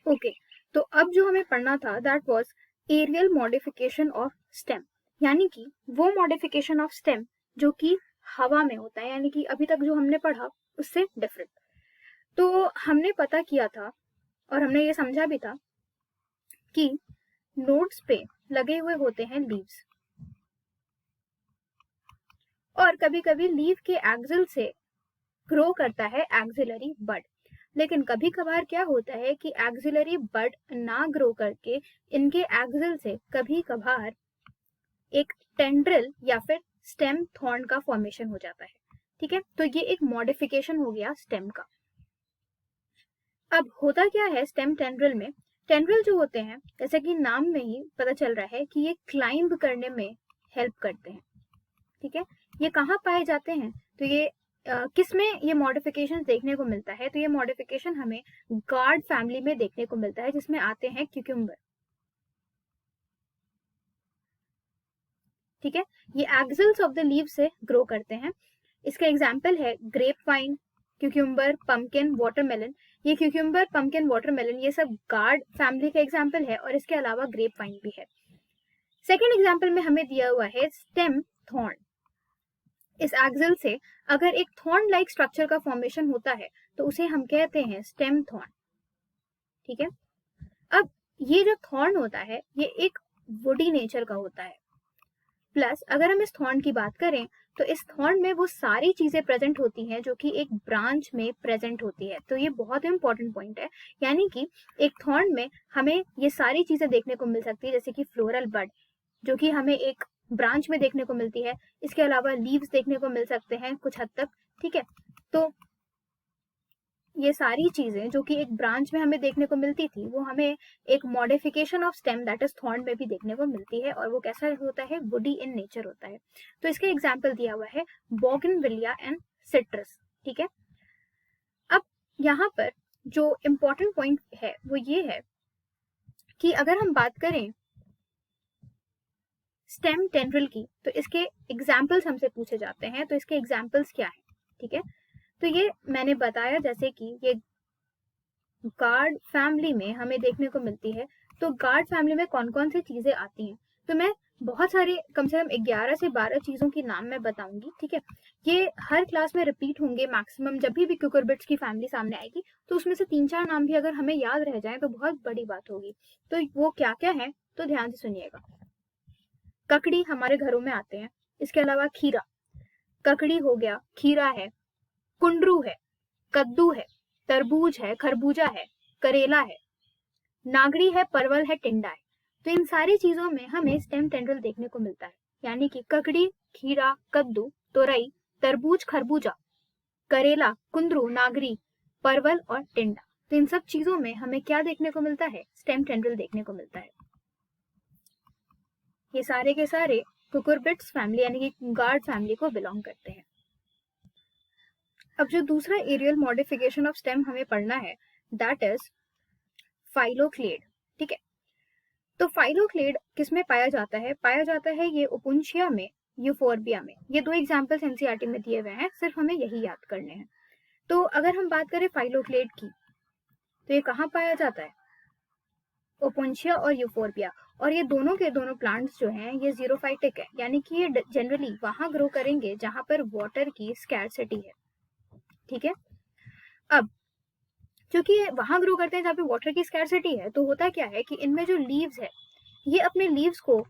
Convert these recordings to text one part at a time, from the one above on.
Okay, तो अब जो हमें पढ़ना था that was aerial modification of stem, यानी कि वो मॉडिफिकेशन ऑफ स्टेम जो कि हवा में होता है, यानी कि अभी तक जो हमने पढ़ा उससे डिफरेंट। तो हमने पता किया था और हमने ये समझा भी था कि नोड्स पे लगे हुए होते हैं लीव्स, और कभी कभी लीव के एक्सिल से ग्रो करता है एक्सिलरी बड। लेकिन कभी कभार क्या होता है कि एक्सिलरी बड ना ग्रो करके इनके एक्सिल से कभी कभार एक टेंड्रिल या फिर स्टेम थॉर्न का फॉर्मेशन हो जाता है। ठीक है, तो ये एक मॉडिफिकेशन हो गया स्टेम का। अब होता क्या है स्टेम टेंड्रिल में, टेंड्रिल जो होते हैं जैसे कि नाम में ही पता चल रहा है कि ये क्लाइंब करने में हेल्प करते हैं। ठीक है, ये कहाँ पाए जाते हैं, तो ये किसमें ये मॉडिफिकेशन देखने को मिलता है, तो ये मॉडिफिकेशन हमें गार्ड फैमिली में देखने को मिलता है, जिसमें आते हैं क्यूक्यूम्बर। ठीक है, ये एक्सिल्स ऑफ द लीव से ग्रो करते हैं। इसका एग्जाम्पल है grape vine, cucumber, pumpkin, watermelon. ये क्यूक्यूम्बर, पम्पकिन, वाटरमेलन ये सब गार्ड फैमिली का एग्जाम्पल है, और इसके अलावा ग्रेप वाइन भी है। सेकेंड एग्जाम्पल में हमें दिया हुआ है स्टेम थॉर्न। इस एक्सिल से अगर एक थॉर्न लाइक स्ट्रक्चर का फॉर्मेशन होता है तो उसे हम कहते हैं स्टेम थॉर्न। ठीक है, अब ये जो थॉर्न होता है ये एक वुडी नेचर का होता है। प्लस अगर हम इस थॉर्न की बात करें तो इस थॉर्न में वो सारी चीजें प्रेजेंट होती हैं जो कि एक ब्रांच में प्रेजेंट होती है। तो ये बहुत इंपॉर्टेंट पॉइंट है, यानी कि एक थॉर्न में हमें ये सारी चीजें देखने को मिल सकती है, जैसे कि फ्लोरल बड जो कि हमें एक ब्रांच में देखने को मिलती है। इसके अलावा लीव्स देखने को मिल सकते हैं कुछ हद तक। ठीक है, तो ये सारी चीजें जो कि एक ब्रांच में हमें देखने को मिलती थी वो हमें एक modification of stem that is thorn में भी देखने को मिलती है, और वो कैसा होता है, वुडी इन नेचर होता है। तो इसका एग्जाम्पल दिया हुआ है बोगनविलिया एंड सिट्रस। ठीक है, अब यहाँ पर जो इम्पोर्टेंट पॉइंट है वो ये है कि अगर हम बात करें स्टेम टेंड्रिल की तो इसके एग्जाम्पल्स हमसे पूछे जाते हैं, तो इसके एग्जाम्पल्स क्या है। ठीक है, तो ये मैंने बताया जैसे कि ये गार्ड फैमिली में हमें देखने को मिलती है। तो गार्ड फैमिली में कौन कौन सी चीजें आती हैं, तो मैं बहुत सारे कम से कम 11 से 12 चीजों की नाम मैं बताऊंगी। ठीक है, ये हर क्लास में रिपीट होंगे मैक्सिमम, जब भी क्यूकरबिट्स की फैमिली सामने आएगी तो उसमें से 3-4 नाम भी अगर हमें याद रह जाए तो बहुत बड़ी बात होगी। तो वो क्या क्या है, तो ध्यान से सुनिएगा। ककड़ी हमारे घरों में आते हैं, इसके अलावा खीरा, ककड़ी हो गया, खीरा है, कुंडरू है, कद्दू है, तरबूज है, खरबूजा है, करेला है, नागड़ी है, परवल है, टिंडा है। तो इन सारी चीजों में हमें स्टेम टेंड्रिल देखने को मिलता है, यानी कि ककड़ी, खीरा, कद्दू, तोरई, तरबूज, खरबूजा, करेला, कुंदरू, नागरी, परवल और टिंडा। तो इन सब चीजों में हमें क्या देखने को मिलता है, स्टेम टेंड्रिल देखने को मिलता है। ये सारे के सारे कुकुरबिट्स फैमिली यानी कि गार्ड फैमिली को बिलोंग करते हैं। अब जो दूसरा एरियल मॉडिफिकेशन ऑफ स्टेम हमें पढ़ना है दैट इज फाइलोक्लेड। ठीक है, तो फाइलोक्लेड किसमें पाया जाता है, पाया जाता है ये ओपुंशिया में, यूफोर्बिया में। ये दो एग्जाम्पल्स एनसीईआरटी में दिए हुए हैं, सिर्फ हमें यही याद करने हैं। तो अगर हम बात करें फाइलोक्लेड की तो ये कहाँ पाया जाता है, ओपुंशिया और यूफोर्बिया। और ये दोनों के दोनों प्लांट्स जो हैं ये जीरोफाइटिक है, यानी कि ये जनरली वहां ग्रो करेंगे जहां पर वाटर की स्कैरसिटी है। ठीक है, अब क्योंकि ये वहां ग्रो करते हैं जहाँ पे वाटर की स्कैरसिटी है, तो होता क्या है कि इनमें जो लीव्स है ये अपने लीव्स को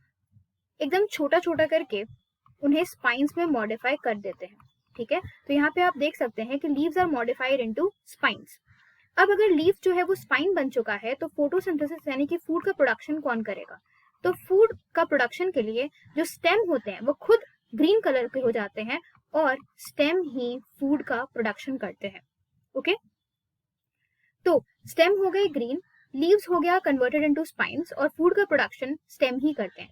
एकदम छोटा छोटा करके उन्हें स्पाइन्स में मॉडिफाई कर देते हैं। ठीक है, तो यहाँ पे आप देख सकते हैं कि leaves are modified into spines. अब अगर लीफ जो है वो स्पाइन बन चुका है तो फोटोसिंथेसिस यानी कि फूड का प्रोडक्शन कौन करेगा, तो फूड का प्रोडक्शन के लिए जो स्टेम होते हैं वो खुद ग्रीन कलर के हो जाते हैं और स्टेम ही फूड का प्रोडक्शन करते हैं। ओके, तो स्टेम हो गए ग्रीन, लीव्स हो गया कन्वर्टेड इनटू स्पाइन्स, और फूड का प्रोडक्शन स्टेम ही करते हैं।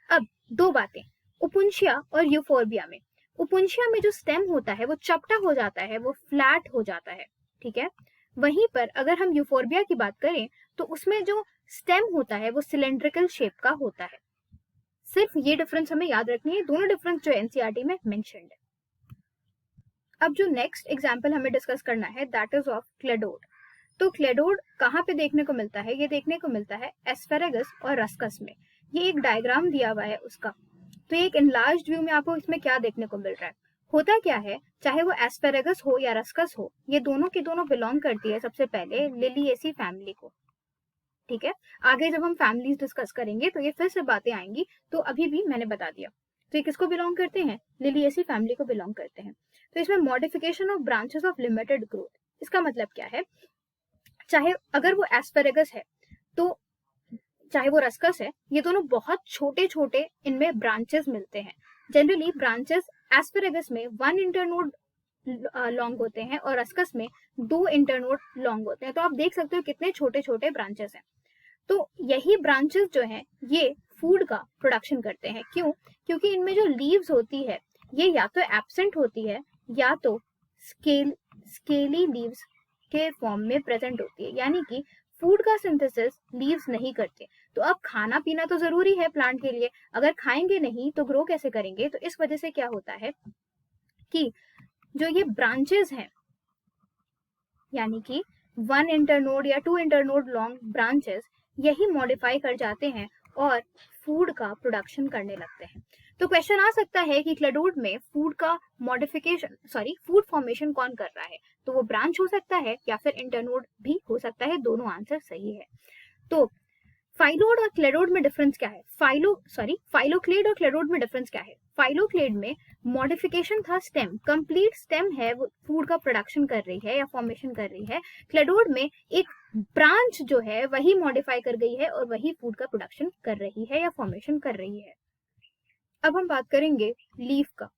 अब दो बातें, ओपुंशिया और यूफोर्बिया में, ओपुंशिया में जो स्टेम होता है वो चपटा हो जाता है, वो फ्लैट हो जाता है। ठीक है, वहीं पर अगर हम यूफोर्बिया की बात करें तो उसमें जो स्टेम होता है वो सिलेंड्रिकल शेप का होता है। सिर्फ ये डिफरेंस हमें याद रखनी है, दोनों डिफरेंस जो एनसीईआरटी में मेंशन्ड है। अब जो नेक्स्ट एग्जांपल हमें डिस्कस करना है दैट इज ऑफ क्लेडोड। तो क्लेडोड कहाँ पे देखने को मिलता है? ये देखने को मिलता है एस्पेरेगस और रस्कस में। ये एक डायग्राम दिया हुआ है उसका। तो एक इनलार्ज्ड व्यू में आपको इसमें क्या देखने को मिल रहा है? होता क्या है, चाहे वो एस्पेरेगस हो या रस्कस हो, ये दोनों की दोनों बिलोंग करती है सबसे पहले लिलिएसी फैमिली को। ठीक है, आगे जब हम फैमिलीज डिस्कस करेंगे तो ये फिर से बातें आएंगी, तो अभी भी मैंने बता दिया। तो ये किसको बिलोंग करते हैं? लिलिएसी फैमिली को बिलोंग करते हैं। तो इसमें modification of branches of limited growth, इसका मतलब क्या है? चाहे अगर वो एस्पेरेगस है तो चाहे वो रस्कस है, ये दोनों बहुत छोटे छोटे इनमें ब्रांचेस मिलते हैं। जनरली ब्रांचेस एस्पेरेगस में 1 इंटरनोड लॉन्ग होते हैं और रस्कस में 2 इंटरनोड लॉन्ग होते हैं। तो आप देख सकते हो कितने छोटे छोटे ब्रांचेस हैं। तो यही ब्रांचेस जो हैं ये फूड का प्रोडक्शन करते हैं। क्यों? क्योंकि इनमें जो लीव्स होती है ये या तो एब्सेंट होती है या तो स्केली लीव्स के फॉर्म में प्रेजेंट होती है, यानी कि फूड का सिंथेसिस लीव्स नहीं करते। तो अब खाना पीना तो जरूरी है प्लांट के लिए, अगर खाएंगे नहीं तो ग्रो कैसे करेंगे? तो इस वजह से क्या होता है कि जो ये ब्रांचेस हैं, यानी कि 1 इंटरनोड या 2 इंटरनोड लॉन्ग ब्रांचेस, यही मॉडिफाई कर जाते हैं और फूड का प्रोडक्शन करने लगते हैं। तो क्वेश्चन आ सकता है कि क्लेडोड में फूड का फूड फॉर्मेशन कौन कर रहा है? तो वो ब्रांच हो सकता है या फिर इंटरनोड भी हो सकता है, दोनों आंसर सही है। तो फाइलोड और क्लेडोड में डिफरेंस क्या है? फाइलोक्लेड और क्लेडोड में डिफरेंस क्या है? फाइलोक्लेड में मॉडिफिकेशन था स्टेम, कंप्लीट स्टेम है वो फूड का प्रोडक्शन कर रही है या फॉर्मेशन कर रही है। क्लेडोड में एक ब्रांच जो है वही मॉडिफाई कर गई है और वही फूड का प्रोडक्शन कर रही है या फॉर्मेशन कर रही है। अब हम बात करेंगे लीफ का।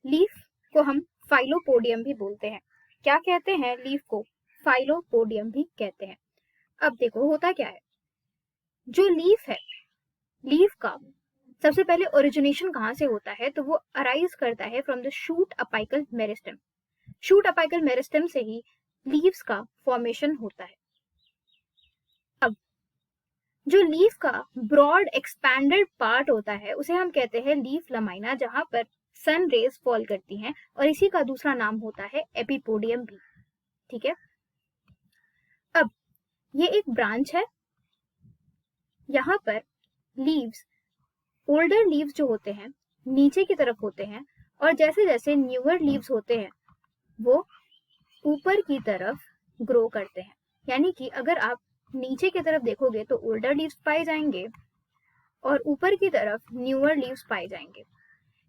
लीफ को हम फाइलोपोडियम भी बोलते हैं। क्या कहते हैं लीफ को? फाइलोपोडियम भी कहते हैं। अब देखो होता क्या है, जो लीफ है, लीफ का सबसे पहले ओरिजिनेशन कहाँ से होता है? तो वो अराइज करता है from the shoot apical meristem. Shoot apical meristem से ही लीव्स का फॉर्मेशन होता है। अब जो लीफ का ब्रॉड एक्सपैंडेड पार्ट होता है उसे हम कहते हैं लीफ लमाइना, जहां पर सन रेज फॉल करती हैं, और इसी का दूसरा नाम होता है एपिपोडियम भी। ठीक है, अब ये एक ब्रांच है, यहाँ पर लीव्स, ओल्डर लीव्स जो होते हैं नीचे की तरफ होते हैं, और जैसे जैसे न्यूअर लीव्स होते हैं वो ऊपर की तरफ ग्रो करते हैं। यानी कि अगर आप नीचे की तरफ देखोगे तो ओल्डर लीव्स पाए जाएंगे और ऊपर की तरफ न्यूअर लीव्स पाए जाएंगे।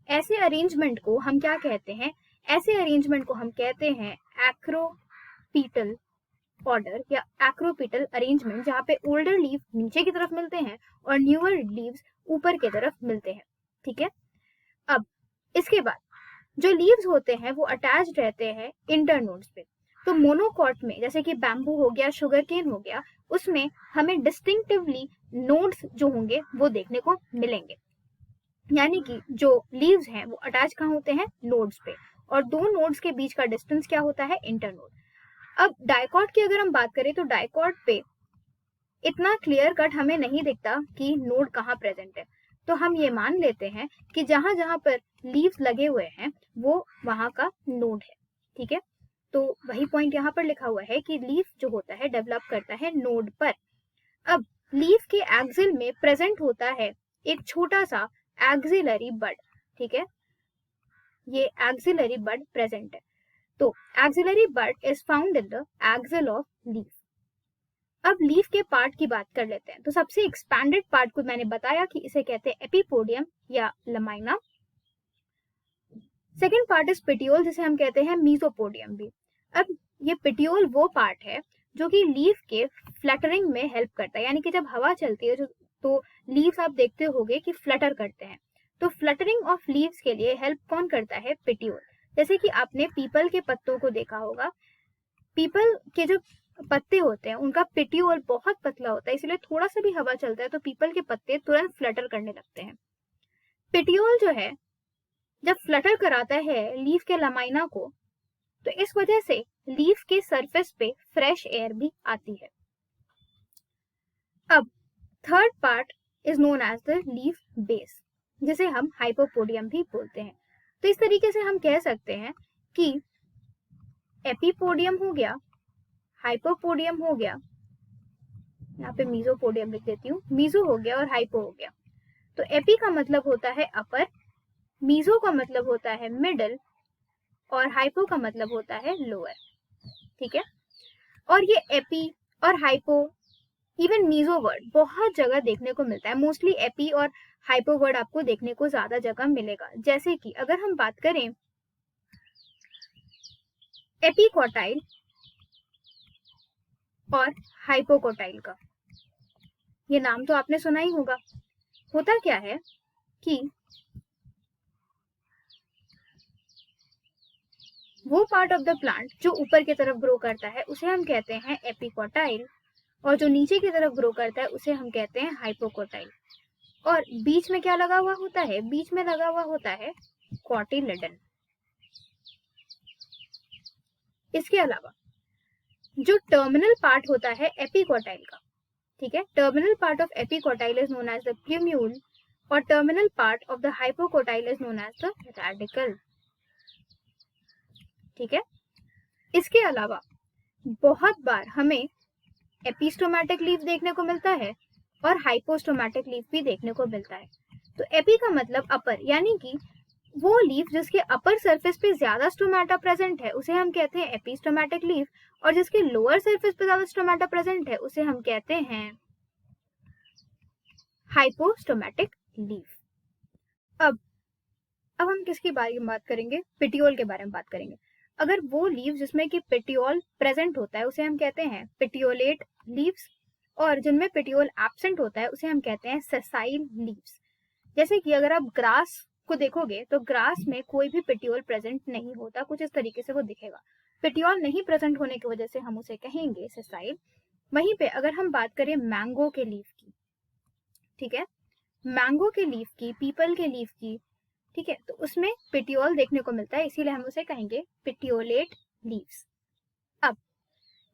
ऐसे अरेंजमेंट को हम क्या कहते हैं? ऐसे अरेंजमेंट को हम कहते हैं एक्रोपीटल ऑर्डर या एक्रोपीटल अरेंजमेंट, जहाँ पे ओल्डर लीव नीचे की तरफ मिलते हैं और न्यूअर लीव्स ऊपर की तरफ मिलते हैं। ठीक है, अब इसके बाद जो लीव्स होते हैं वो अटैच्ड रहते हैं इंटरनोड्स पे। तो मोनोकॉट में जैसे कि बैम्बू हो गया, शुगर केन हो गया, उसमें हमें डिस्टिंक्टिवली नोड्स जो होंगे वो देखने को मिलेंगे। यानी कि जो लीव्स हैं वो अटैच कहाँ होते हैं? नोड्स पे, और दो नोड्स के बीच का डिस्टेंस क्या होता है? इंटरनोड। अब डाइकॉट की अगर हम बात करें तो डाइकॉट पे इतना क्लियर कट हमें नहीं दिखता कि नोड कहाँ प्रेजेंट है, तो हम ये मान लेते हैं कि जहां जहां पर लीव्स लगे हुए हैं वो वहां का नोड है। ठीक है, तो वही पॉइंट यहाँ पर लिखा हुआ है कि लीफ जो होता है डेवलप करता है नोड पर। अब लीफ के एक्सिल में प्रेजेंट होता है एक छोटा सा एक्सिलरी बड। ठीक है, ये एक्सिलरी बड प्रेजेंट है। तो axillary bud is found in the axil of leaf. अब लीफ के पार्ट की बात कर लेते हैं। तो सबसे एक्सपैंडेड पार्ट को मैंने बताया कि इसे कहते हैं एपिपोडियम या lamina. Second part is petiole, जिसे हम कहते हैं मीजोपोडियम भी। अब ये पेटियोल वो पार्ट है जो कि लीफ के फ्लटरिंग में हेल्प करता है, यानी कि जब हवा चलती है तो लीव्स आप देखते होगे कि फ्लटर करते हैं। तो फ्लटरिंग ऑफ लीव्स के लिए हेल्प कौन करता है? पेटियोल। जैसे कि आपने पीपल के पत्तों को देखा होगा, पीपल के जो पत्ते होते हैं उनका पेटियोल बहुत पतला होता है, इसलिए थोड़ा सा भी हवा चलता है तो पीपल के पत्ते तुरंत फ्लटर करने लगते हैं। पेटियोल जो है जब फ्लटर कराता है लीफ के लमाइना को, तो इस वजह से लीफ के सरफेस पे फ्रेश एयर भी आती है। अब third part is known as the leaf base, जिसे हम हाइपोपोडियम भी बोलते हैं। तो इस तरीके से हम कह सकते हैं कि एपिपोडियम हो गया, हाइपोपोडियम हो गया, यहाँ पे मीजोपोडियम लिख देती हूँ, मीजो हो गया और हाइपो हो गया। तो एपी का मतलब होता है अपर, मीजो का मतलब होता है मिडल और हाइपो का मतलब होता है लोअर। ठीक है, और ये एपी और हाइपो, इवन मीजो वर्ड बहुत जगह देखने को मिलता है। मोस्टली एपी और हाइपो वर्ड आपको देखने को ज्यादा जगह मिलेगा। जैसे कि अगर हम बात करें एपिक्वार्टाइल और हाइपोक्वार्टाइल का, ये नाम तो आपने सुना ही होगा। होता क्या है कि वो पार्ट ऑफ द प्लांट जो ऊपर की तरफ ग्रो करता है उसे हम कहते हैं एपिक्वार्टाइल, और जो नीचे की तरफ ग्रो करता है उसे हम कहते हैं हाइपोक्वार्टाइल। और बीच में क्या लगा हुआ होता है? बीच में लगा हुआ होता है कॉटिलेडन। इसके अलावा जो टर्मिनल पार्ट होता है एपिक्वार्टाइल का, ठीक है, terminal part of epicotyl is known as the plumule और terminal part of the hypocotyl is known as the radicle. ठीक है, इसके अलावा बहुत बार हमें एपिस्टोमेटिक लीफ देखने को मिलता है और हाइपोस्टोमेटिक लीफ भी देखने को मिलता है। तो एपी का मतलब अपर, यानी कि वो लीफ जिसके अपर सरफेस पे ज्यादा स्टोमेटा प्रेजेंट है उसे हम कहते हैं एपिस्टोमेटिक लीफ, और जिसके लोअर सरफेस पे ज्यादा स्टोमेटा प्रेजेंट है उसे हम कहते हैं हाइपोस्टोमेटिक लीफ। अब हम किसके बारे में बात करेंगे? पेटियोल के बारे में बात करेंगे। अगर वो लीव जिसमें कि पेटियोल प्रेजेंट होता है उसे हम कहते हैं पेटियोलेट लीव्स, और जिनमें पेटियोल एब्सेंट होता है उसे हम कहते हैं सेसाइल लीव्स। जैसे कि अगर आप ग्रास को देखोगे तो ग्रास में कोई भी पेटियोल प्रेजेंट नहीं होता, कुछ इस तरीके से वो दिखेगा। पेटियोल नहीं प्रेजेंट होने की वजह से हम उसे कहेंगे सेसाइल। वहीं पे अगर हम बात करें मैंगो के लीफ की, ठीक है, मैंगो के लीफ की, पीपल के लीफ की, ठीक है, तो उसमें पेटियोल देखने को मिलता है, इसीलिए हम उसे कहेंगे पेटियोलेट लीव्स। अब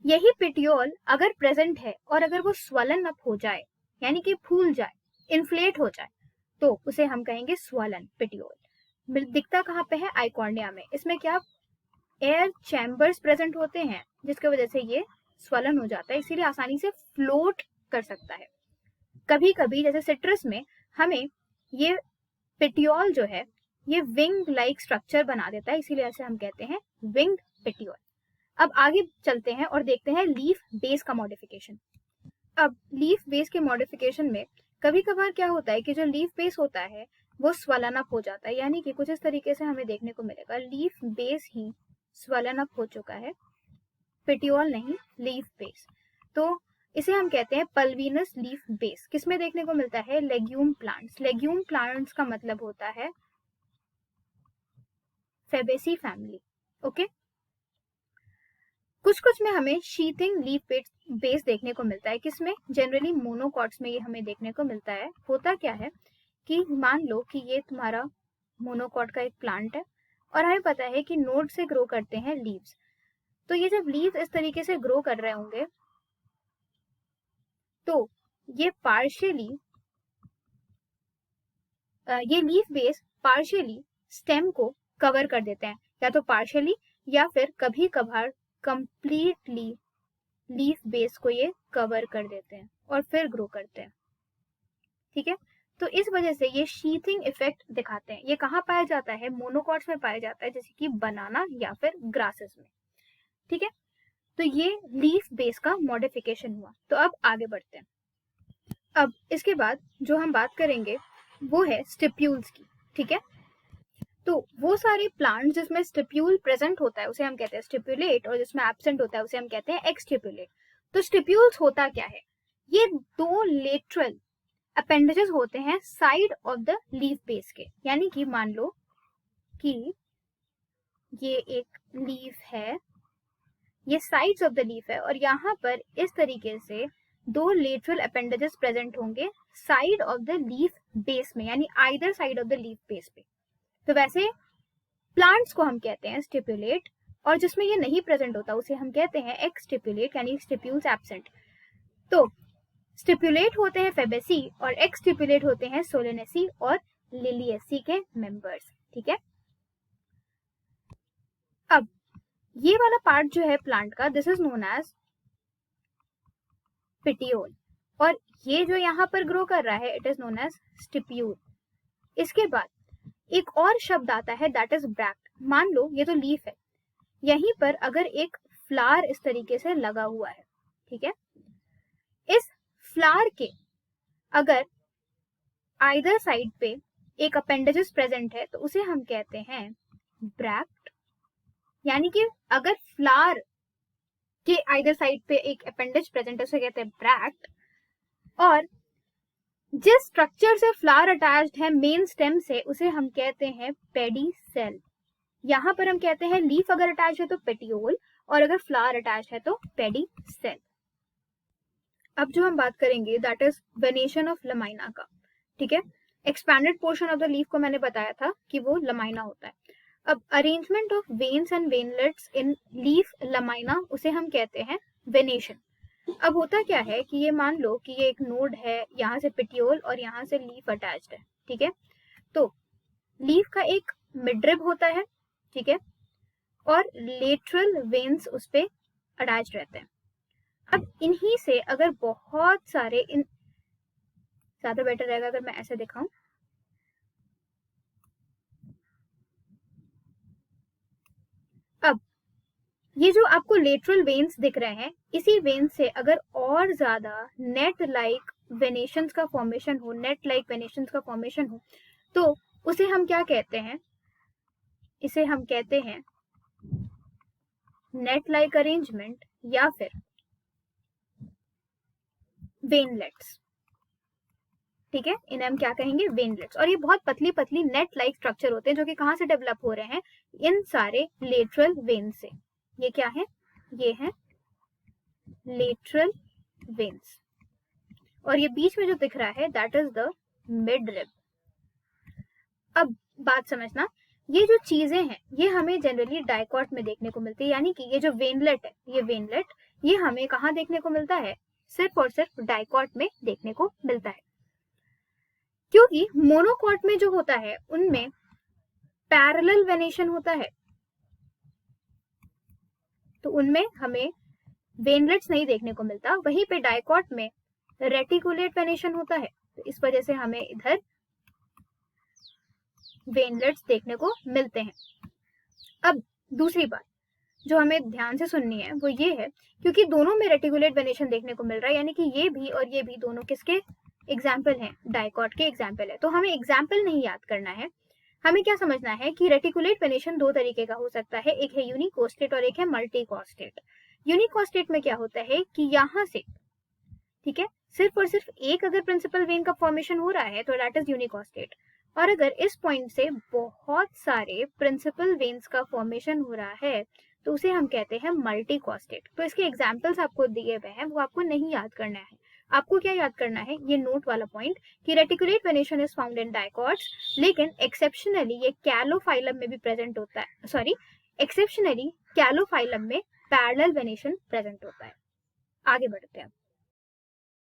यही पेटियोल अगर प्रेजेंट है और अगर वो स्वलन अप हो जाए, यानी कि फूल जाए, इन्फ्लेट हो जाए, तो उसे हम कहेंगे स्वलन पेटियोल। दिखता कहाँ पे है? आइकॉर्निया में। इसमें क्या एयर चैम्बर्स प्रेजेंट होते हैं जिसकी वजह से ये स्वलन हो जाता है, इसीलिए आसानी से फ्लोट कर सकता है। कभी कभी जैसे सिट्रस में हमें ये पेटियोल जो है ये विंग लाइक स्ट्रक्चर बना देता है, इसीलिए ऐसे हम कहते हैं विंग पेटियोल। अब आगे चलते हैं और देखते हैं लीफ बेस का मॉडिफिकेशन। अब लीफ बेस के मॉडिफिकेशन में कभी कभार क्या होता है कि जो लीफ बेस होता है वो स्वलन अप हो जाता है, यानी कि कुछ इस तरीके से हमें देखने को मिलेगा लीफ बेस ही स्वलन अप हो चुका है, पेटियोल नहीं, लीफ बेस। तो इसे हम कहते हैं पल्विनस लीफ बेस। किसमें देखने को मिलता है? Legume plants. लेग्यूम प्लांट्स का मतलब होता है फेबेसी फैमिली। ओके, कुछ कुछ में हमें शीथिंग लीफ बेस देखने को मिलता है। किसमें? जनरली मोनोकॉट्स में ये हमें देखने को मिलता है। होता क्या है कि मान लो कि ये तुम्हारा मोनोकॉट का एक प्लांट है और हमें पता है कि नोड से ग्रो करते हैं लीव्स। तो ये जब लीव्स इस तरीके से ग्रो कर रहे होंगे तो ये पार्शियली ये लीफ बेस पार्शियली स्टेम को कवर कर देते हैं, या तो पार्शियली या फिर कभी कभार कंप्लीटली लीफ बेस को ये कवर कर देते हैं और फिर ग्रो करते हैं। ठीक है, तो इस वजह से ये शीथिंग इफेक्ट दिखाते हैं। ये कहाँ पाया जाता है? मोनोकॉट्स में पाया जाता है, जैसे कि बनाना या फिर ग्रासेस में। ठीक है, तो ये लीफ बेस का मॉडिफिकेशन हुआ। तो अब आगे बढ़ते हैं। अब इसके बाद जो हम बात करेंगे वो है स्टिप्यूल्स की। ठीक है, तो वो सारे प्लांट जिसमें स्टिप्यूल प्रेजेंट होता है उसे हम कहते हैं स्टिप्यूलेट, और जिसमें एब्सेंट होता है उसे हम कहते हैं एक्सटिप्यूलेट। तो स्टिप्यूल्स होता क्या है? ये दो लेटरल अपेंडेजेस होते हैं side of the leaf base के। यानी कि मान लो कि ये एक लीफ है, ये साइड्स ऑफ द लीफ है, और यहाँ पर इस तरीके से दो लेटरल अपेंडेजेस प्रेजेंट होंगे side of the leaf base में, यानी either side of the leaf base पे। तो वैसे प्लांट्स को हम कहते हैं स्टिप्यूलेट, और जिसमें ये नहीं प्रेजेंट होता उसे हम कहते हैं एक्सटिप्यूलेट, यानी स्टिप्यूल्स एब्सेंट। तो स्टिप्यूलेट होते हैं फेबेसी और एक्सटिप्यूलेट होते हैं सोलेनेसी और लिलिएसी के मेंबर्स। ठीक है, अब ये वाला पार्ट जो है प्लांट का, this is known as petiole, और ये जो यहाँ पर ग्रो कर रहा है it is known as stipule. इसके बाद एक और शब्द आता है दैट इज ब्रैक्ट। मान लो ये तो लीफ है, यहीं पर अगर एक फ्लावर इस तरीके से लगा हुआ है, ठीक है, इस फ्लावर के अगर आइदर साइड पे एक अपेंडेजेस प्रेजेंट है तो उसे हम कहते हैं ब्रैक्ट। यानी कि अगर फ्लावर के आइदर साइड पे एक अपेंडेज प्रेजेंट है उसे कहते हैं ब्रैक्ट, और जिस स्ट्रक्चर से फ्लावर अटैच्ड है मेन स्टेम से उसे हम कहते हैं पेडीसेल। यहाँ पर हम कहते हैं लीफ अगर अटैच है तो पेटियोल, और अगर फ्लावर अटैच है तो पेडीसेल। अब जो हम बात करेंगे that is venation of lamina का, ठीक है। Expanded portion of the leaf को मैंने बताया था कि वो लमाइना होता है। अब arrangement of veins and veinlets in leaf lamina उसे हम कहते हैं वेनेशन। अब होता क्या है कि ये मान लो कि ये एक नोड है, यहाँ से पेटियोल और यहाँ से लीफ अटैच्ड है, ठीक है। तो लीफ का एक मिडरिब होता है, ठीक है, और लेटरल वेन्स उस पे अटैच रहते हैं। अब इन्हीं से अगर बहुत सारे ज्यादा बेटर रहेगा अगर मैं ऐसे दिखाऊं, अब ये जो आपको लेटरल वेन्स दिख रहे हैं, इसी वेन से अगर और ज्यादा नेट लाइक वेनेशंस का फॉर्मेशन हो, नेट लाइक वेनेशंस का फॉर्मेशन हो, तो उसे हम क्या कहते हैं, इसे हम कहते हैं नेट लाइक अरेंजमेंट या फिर वेनलेट्स, ठीक है। इन्हें हम क्या कहेंगे, वेनलेट्स। और ये बहुत पतली पतली नेट लाइक स्ट्रक्चर होते हैं जो कि कहाँ से डेवलप हो रहे हैं, इन सारे लेटरल वेन से। ये क्या है, ये है लेटरल वेन्स, और ये बीच में जो दिख रहा है दैट इज द मिडरिब। अब बात समझना, ये जो चीजें हैं ये हमें जनरली डाइकॉट में देखने को मिलती है, यानी कि ये जो वेनलेट है, ये वेनलेट ये हमें कहाँ देखने को मिलता है, सिर्फ और सिर्फ डाइकॉट में देखने को मिलता है। क्योंकि मोनोकॉट में जो होता है उनमें पैरेलल वेनेशन होता है, तो उनमें हमें वेनलेट्स नहीं देखने को मिलता। वहीं पे डाइकॉट में रेटिकुलेट वेनेशन होता है, तो इस वजह से हमें इधर वेनलेट्स देखने को मिलते हैं। अब दूसरी बात जो हमें ध्यान से सुननी है वो ये है, क्योंकि दोनों में रेटिकुलेट वेनेशन देखने को मिल रहा है, यानी कि ये भी और ये भी दोनों किसके एग्जाम्पल हैं, डाइकॉट के एग्जाम्पल है। तो हमें एग्जाम्पल नहीं याद करना है, हमें क्या समझना है कि रेटिकुलेट वेनेशन दो तरीके का हो सकता है, एक है यूनिकोस्टेट और एक है मल्टीकोस्टेट। यूनिकोस्टेट में क्या होता है कि यहाँ से, ठीक है, सिर्फ और सिर्फ एक अगर प्रिंसिपल वेन का फॉर्मेशन हो रहा है तो दैट इज यूनिकोस्टेट, और अगर इस पॉइंट से बहुत सारे प्रिंसिपल वेन्स का फॉर्मेशन हो रहा है तो उसे हम कहते हैं मल्टीकोस्टेट। तो इसके एग्जाम्पल्स आपको दिए हुए हैं, वो आपको नहीं याद करना है। आपको क्या याद करना है, ये नोट वाला पॉइंट कि reticulate venation is found in dicots, लेकिन एक्सेप्शनली ये कैलोफाइलम में भी प्रेजेंट होता है, सॉरी एक्सेप्शनली कैलोफाइलम में पैरेलल वेनेशन प्रेजेंट होता है। आगे बढ़ते हैं।